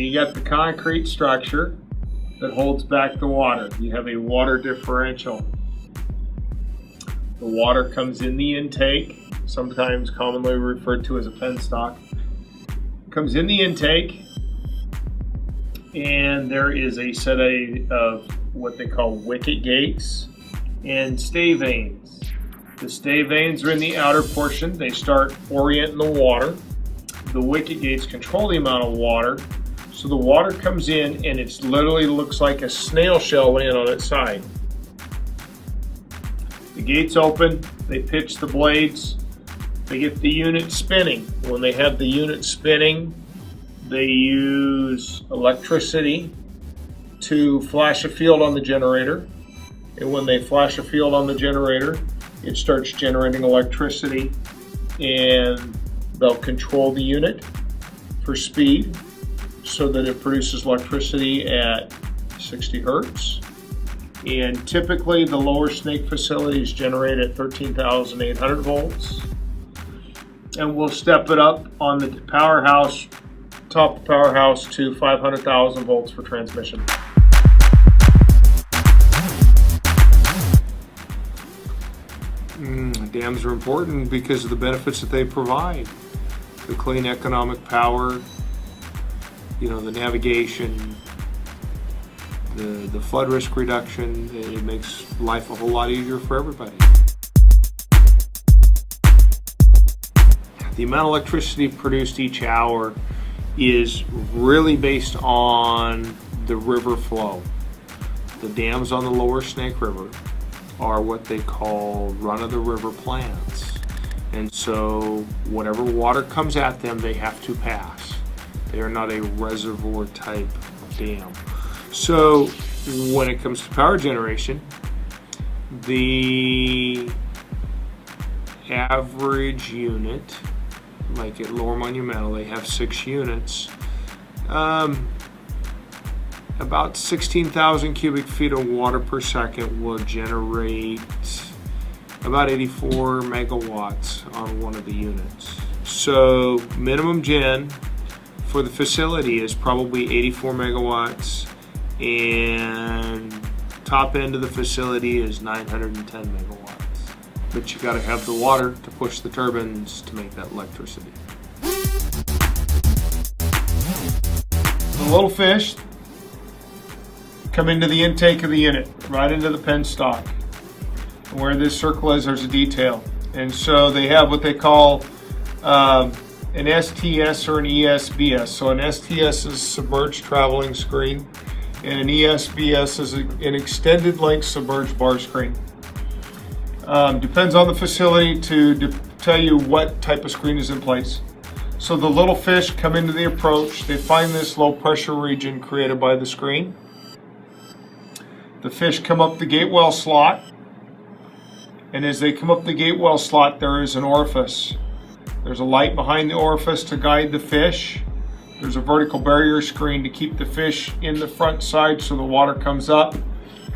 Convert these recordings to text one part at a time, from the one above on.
you got the concrete structure that holds back the water. You have a water differential. The water comes in the intake, sometimes commonly referred to as a penstock. Comes in the intake, and there is a set of what they call wicket gates and stay vanes. The stay vanes are in the outer portion. They start orienting the water. The wicket gates control the amount of water. So the water comes in and it literally looks like a snail shell laying on its side. The gates open, they pitch the blades, they get the unit spinning. When they have the unit spinning, they use electricity to flash a field on the generator. And when they flash a field on the generator, it starts generating electricity, and they'll control the unit for speed so that it produces electricity at 60 hertz. And typically the lower snake facilities generate at 13,800 volts. And we'll step it up on the powerhouse, top powerhouse, to 500,000 volts for transmission. Dams are important because of the benefits that they provide. The clean economic power, the navigation, the flood risk reduction. It makes life a whole lot easier for everybody. The amount of electricity produced each hour is really based on the river flow. The dams on the lower Snake River are what they call run-of-the-river plants. And so whatever water comes at them, they have to pass. They are not a reservoir type dam. So when it comes to power generation, the average unit, like at Lower Monumental, they have 6 units. About 16,000 cubic feet of water per second will generate about 84 megawatts on one of the units. So minimum gen for the facility is probably 84 megawatts, and top end of the facility is 910 megawatts. But you gotta have the water to push the turbines to make that electricity. The little fish come into the intake of the unit, right into the penstock. Where this circle is, there's a detail. And so they have what they call an STS or an ESBS. So an STS is submerged traveling screen, and an ESBS is an extended length submerged bar screen. Depends on the facility to tell you what type of screen is in place. So the little fish come into the approach, they find this low pressure region created by the screen. The fish come up the gate well slot, and as they come up the gate well slot, there is an orifice. There's a light behind the orifice to guide the fish. There's a vertical barrier screen to keep the fish in the front side so the water comes up,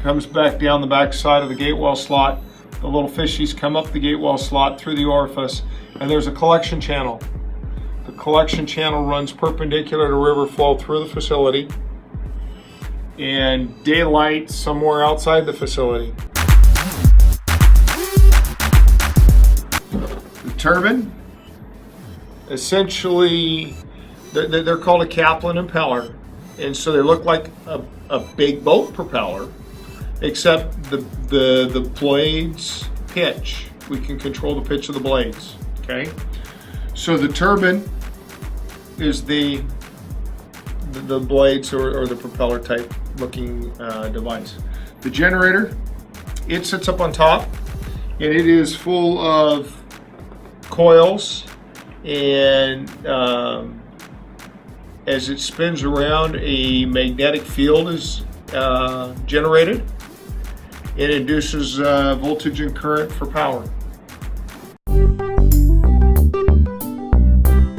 comes back down the back side of the gate well slot. The little fishies come up the gate well slot through the orifice, and there's a collection channel. The collection channel runs perpendicular to river flow through the facility, and daylight somewhere outside the facility. The turbine, essentially, they're called a Kaplan impeller, and so they look like a big boat propeller, except the blades pitch. We can control the pitch of the blades, okay? So the turbine is the blades or the propeller type looking device. The generator, it sits up on top, and it is full of coils, and as it spins around, a magnetic field is generated. It induces voltage and current for power.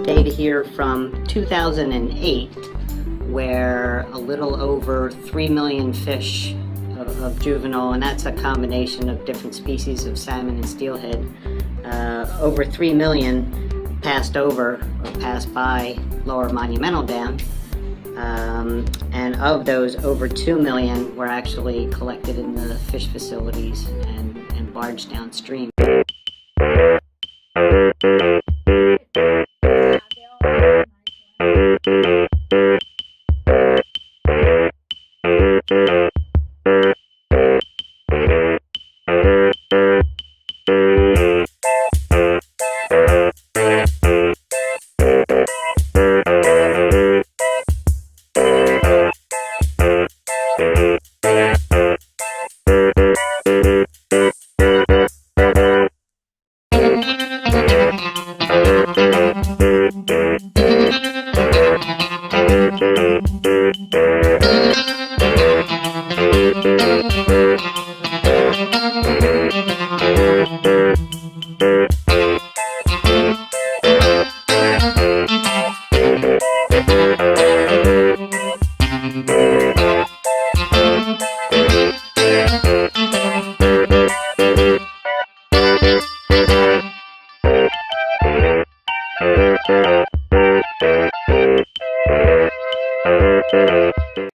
Data here from 2008, where a little over 3 million fish of juvenile, and that's a combination of different species of salmon and steelhead, over 3 million passed over or passed by Lower Monumental Dam, And of those, over 2 million were actually collected in the fish facilities and barged downstream.